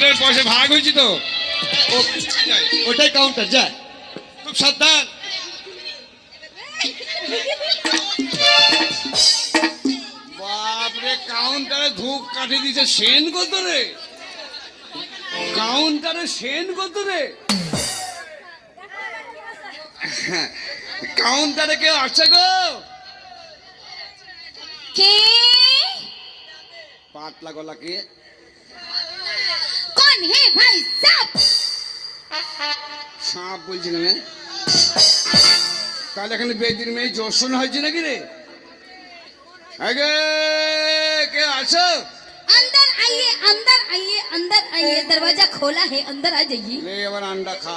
মেয়েটার পয়সা ভাগ হয়েছি তো। ওটাই কাউন্টার, যায় খুব সাবধান। বাপরে, কাউন্টারে ধূপ কাঠি দিছে, সেন কত রে? কাউন্টারে সেন কত রে? কাউন্টারে কেউ আসছে গো? কে? পাতলা গলা কে? कौन है भाई साहब? সাপ বলছি না? তাহলে এখানে বেদির মেয়ে জোশন হয়েছে নাকি রে? আগে কে আছো? अंदर आइए, अंदर आइए, अंदर आइए, दरवाजा खोला है, अंदर आ जाइए। লে আবার আন্ডা খা।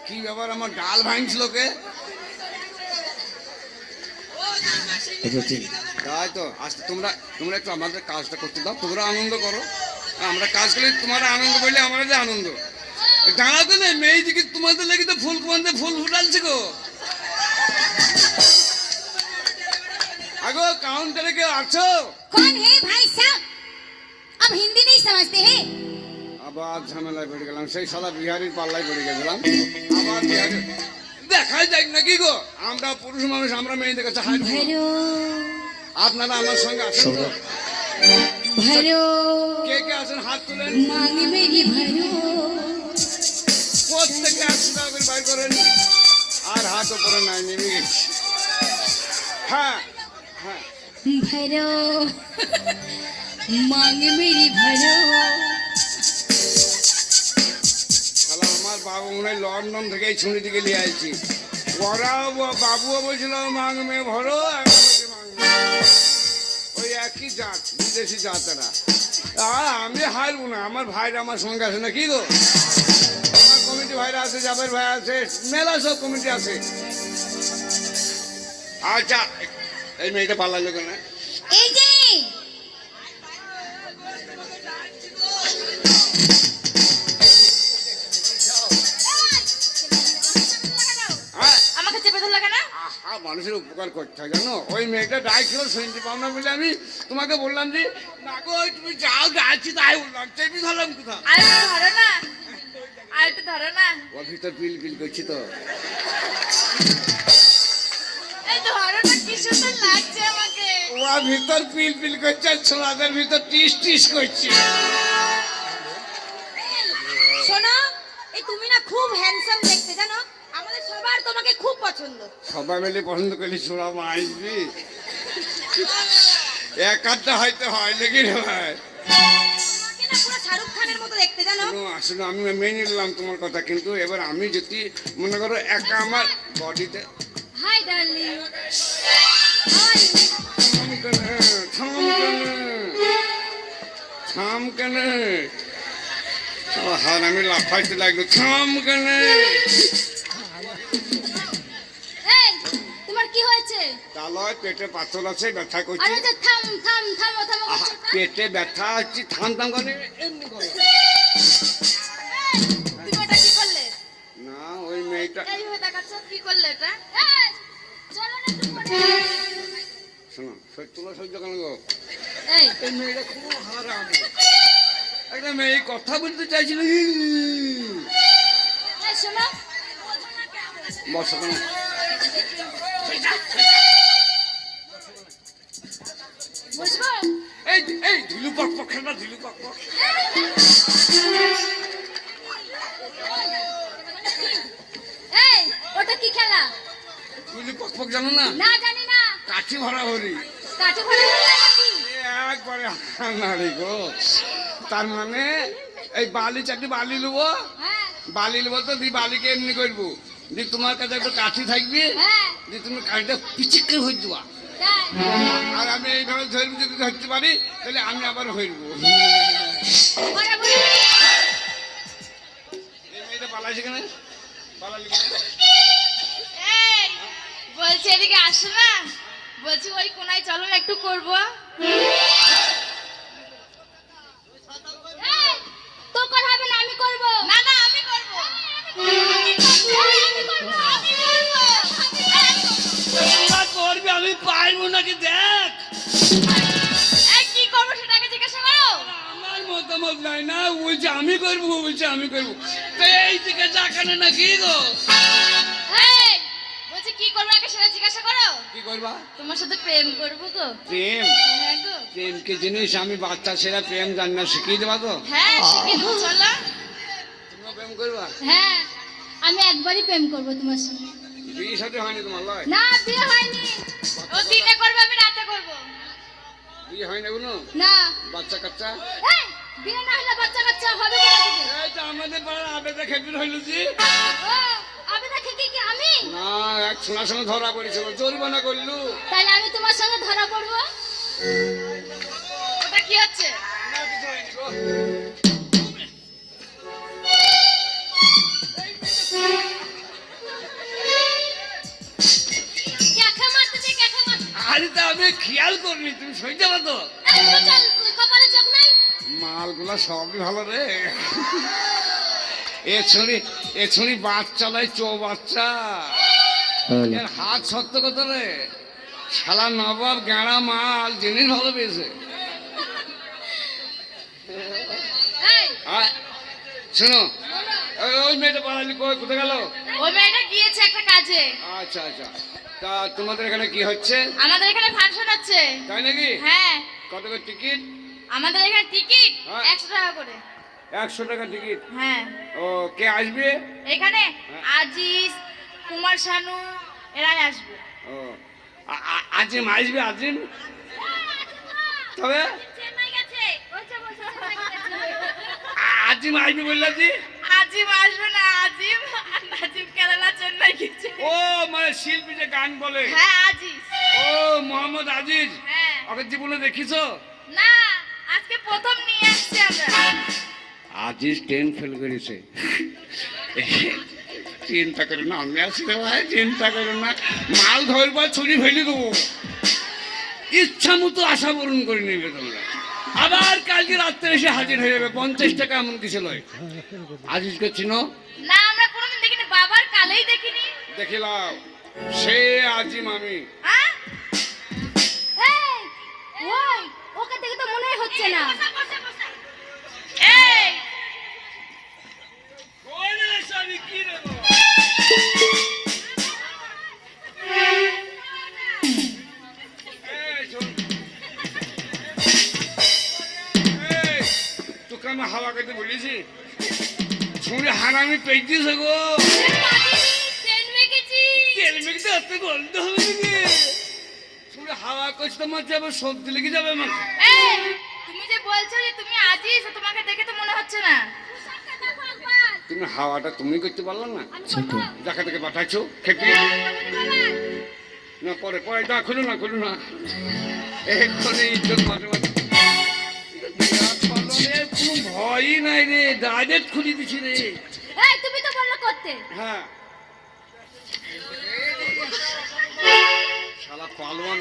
কি ব্যাপার, আমার ডাল ভাঙছিল কে? তাই তো, আজকে তোমরা তোমরা একটু আমাদের কাজটা করতে দাও, তোমরা আনন্দ করো। আমরা কাজ করলে তোমরা আনন্দ করলে আমার যে আনন্দ। জানাতে নেই মেয়ে দিকে তোমাদের লেগে তো ফুল কুমান্তে ফুল ফুটালছে গো। আগো কাউন্টারে কেউ আছো? कौन है भाई साहब? अब हिंदी नहीं समझते हैं? আবার ঝামেলায় পড়ে গেলাম, সেই সাদা বিহারির পাল্লায় পড়ে গেছিলাম। আবার বিহারি দেখাই যাক নাকি গো? আমরা পুরুষ মানুষ, আমরা মেয়েদের কাছে হাই। भैरो আপনারা আমার সঙ্গে আসেন তো? भैरो কে কে আছেন হাত তুলেন। मांग मेरी भैरो প্রত্যেককে 100 টাকা করে বাইর করেন। আর হাত উপরে নাই, নেমে গেছি। হ্যাঁ হ্যাঁ, भैरो मांग मेरी भैरो। শালা আমার বাবু মনে হয় লন্ডন থেকে এই ছুরি দিকে নিয়ে আসছি। ওরা বাবুও বলছিল মাং মেয়ে ভরো, এখন বলছে মাং মেয়ে। ওই একই জাত, বিদেশি জাতেরা। আমি হারবো না, আমার ভাইরা আমার সঙ্গে আছে না কি গো? আমার কমিটি ভাইরা আছে, জাবের ভাই আছে, মেলা সব কমিটি আছে। আচ্ছা, এই মেয়েটা পালালো কেন? এই যে হ্যাঁ, আমাকে চেপে ধরলা কেন? আহা, মানুষের উপকার করতে হয় জানো। ওই মেয়েটা ডাকছিল, শুনতে পাও না বলে আমি তোমাকে বললাম যে না গো তুমি যাও, যাচ্ছি তাই বললাম, চেপি ধরলাম কোথা? আর একটু ধরো না, আর একটু ধরো না। ও ভিতর পিল পিল করছি তো। এই ধরো না, কি সুন্দর লাগছে আমাকে। ও ভিতর পিল পিল করছে, আর ছোড়াদের ভিতর টিস টিস করছে। শোনো, এই তুমি না খুব হ্যান্ডসাম দেখতে, জানো আমাদের সবার তোমাকে খুব পছন্দ। সবাই মিলে পছন্দ করলে ছোড়া মা আসবি, এক আধটা হয়তো হয় নাকি রে ভাই? তোমাকে না পুরো শাহরুখ খানের মতো দেখতে, জানো। আসলে আমি মেনে নিলাম তোমার কথা, কিন্তু এবার আমি যদি মনে করো একা আমার বডিতে। Hi darling, hi. থাম কেনে, থাম কেনে, থাম কেনে। হার আমি লাফাইতে লাগলো, থাম কেনে। এই তোমার কি হয়েছে? তালয় পেটে পাথর আছে, ব্যথা করছে। আরে যে থাম থাম থামো থামো আহা, করছো না? পেটে ব্যথা হচ্ছে, থাম থাম করে এমনি করে। এই, তুমি ওটা কি করলে? না ওই মেয়েটা, এইভাবে দেখাচ্ছ, কি করলে এটা? এই, চলো না একটু পরে। শোনো তুলো সহ্য কেন গো? এই, এই মেয়েটা খুব হারাম। একটা মেয়ে কথা বলতে চাইছিল। এই শোনো, বসো কেন? বসবো? এই এই ধুলু পক পক খেলবা, ধুলু পক পক। এই, ওটা কি খেলা? ধুলু পক পক জানো না? না জানি না। কাঠি ভরা ভরি। কাঠে ভরা খেলা নাকি? একবারে নাড়ি গো। তার মানে এই বালি চারটি বালি নেবো, হ্যাঁ বালি নেবো তো দি বালিকে এমনি করবো, দি তোমার কাছে একটা কাঠি থাকবে, হ্যাঁ, দি তুমি কাঠিটা পিচিক করে হয়ে যাবা। তাই। আর আমি এইভাবে ধরবো, যদি ধরতে পারি তাহলে আমি আবার হইবো। ওরা বলে, এই মেয়েটা পালাইছে কেন? পালালি কেন? এই, বলছি এদিকে আসো না, বলছি ওই কোনায় চলো না একটু করবো। এই, তোর করা হবে না, আমি করবো। না না, আমি করবো। আমি করবো। করবি, আমি পারবো না। নাকি দেখ। এই কি করবো সেটাকে জিজ্ঞাসা করো। আমার মতামত নাই না, বলছে আমি করবো, বলছে আমি করবো। তো এই দিকে যাকানে না কি গো? এই বলছি কি করবো আগে সেটা জিজ্ঞাসা করো। কি করবা? তোমার সাথে প্রেম করবো গো। প্রেম? হ্যাঁ গো। প্রেম কি জিনিস? আমি বাচ্চা ছেলে প্রেম জানি না, শিখিয়ে দেবা তো? হ্যাঁ শিখিয়ে দেবো, চলো। তোমরা প্রেম করবা? হ্যাঁ আমি একবারই প্রেম করব তোমার সঙ্গে। বিয়ে সাথে হয়নি তোমার? লয় না বিয়ে হয়নি। ও দিনে করবে আমি রাতে করবো। বিয়ে হয় না কোনো? না বাচ্চা কাচ্চা? এই বিয়ে না হলে বাচ্চা কাচ্চা হবে কোথা থেকে? এই তো আমাদের পাড়ার আবেদা খেপির হইল যে। ও আমি দেখে কি আমি? না, এক শোনার সঙ্গে ধরা পড়েছিল, জরিমানা করলু। তাহলে আমি তোমার সঙ্গে ধরা পড়বো? ওটা কি হচ্ছে? না, কিছু হয়নি গো। ক্যাখা মারতেছে ক্যাখা মারতেছে। আরে তা আমি খেয়াল করিনি, তুমি সই যাবা তো? এই তো চল কপালে চোখ নাই। মালগুলা সবই ভালো রে। এ ছুরি বাচ্চা নয়, বাচ্চা। এর হাত শক্ত কত রে। শালা নবাব গেঁড়া মাল জিনিস ভালো পেয়েছে। এই আয়, শোনো, ওই মেয়েটা পালালি কোথায় গেল? ওই মেয়েটা গিয়েছে একটা কাজে। আচ্ছা আচ্ছা, তা তোমাদের এখানে কি হচ্ছে? আমাদের এখানে ফাংশন হচ্ছে। তাই নাকি? হ্যাঁ কত করে টিকিট? আমাদের এখানে টিকিট হ্যাঁ। 100 টাকা করে। 100 টাকা টিকিট। হ্যাঁ ও, কে আসবে? এখানে হ্যাঁ। আজিজ, কুমার শানু এরাই আসবে। ও, আজিম আসবে, আজিম। তবে চেন্নাই গেছে। ওই যে বলছে চেন্নাই গেছে। আজিম আসবে বললা জি? আজিম আসবে না, আজিম কেরালা চেন্নাই গেছে। ও মানে শিল্পী যে গান বলে। হ্যাঁ আজিজ। ও মোহাম্মদ আজিজ। হ্যাঁ ওকে জীবনে দেখিছো? না আজকে প্রথম নিয়ে আসছি আমরা। আজিজ 10 ফেল করেছে। চিন্তা করো না, আমি আছি রে ভাই, চিন্তা করো না। মাল ধরবা, ছুরি ফেলে দেবো। ইচ্ছা মতো আশা পূরণ করে নেবে তোমরা। আবার কালকে রাত্রে এসে হাজির হয়ে যাবে। 50 টাকা এমন কিছু নয়। আজিজকে চিনো? না আমরা কোনোদিন দেখিনি, বাবার কালেই দেখিনি। দেখিলাম, সে আজিম আমি। হ্যাঁ এই ওই ওকে দেখে তো মনেই হচ্ছে না। এই তোকে আমি হাওয়া খেতে বলেছি? ছুঁড়ে হারামি পেয়েছিস গো। ট্রেন মেকেছি। তেল মেঘতে এত গন্ধ হবে নাকি? ছুঁড়ে হাওয়া করছে তোমার যাবে, সর্দি লেগে যাবে আমার। এই তুমি যে বলছো যে তুমি আজিজ, তোমাকে দেখে তো মনে হচ্ছে না। তুমি হাওয়াটা তুমি করতে পারলো না? যাকে থেকে পাঠাচ্ছো খেপি না, পরে পরে না, খুলো না, খুলো না। এক্ষণে ইজ্জত মাঝে মাঝে বিরাট পারলো রে, কোনো ভয়ই নাই রে, ডাইরেক্ট খুলি দিছি রে। এই তুমি তো বললে করতে। হ্যাঁ, শালা পালোয়ান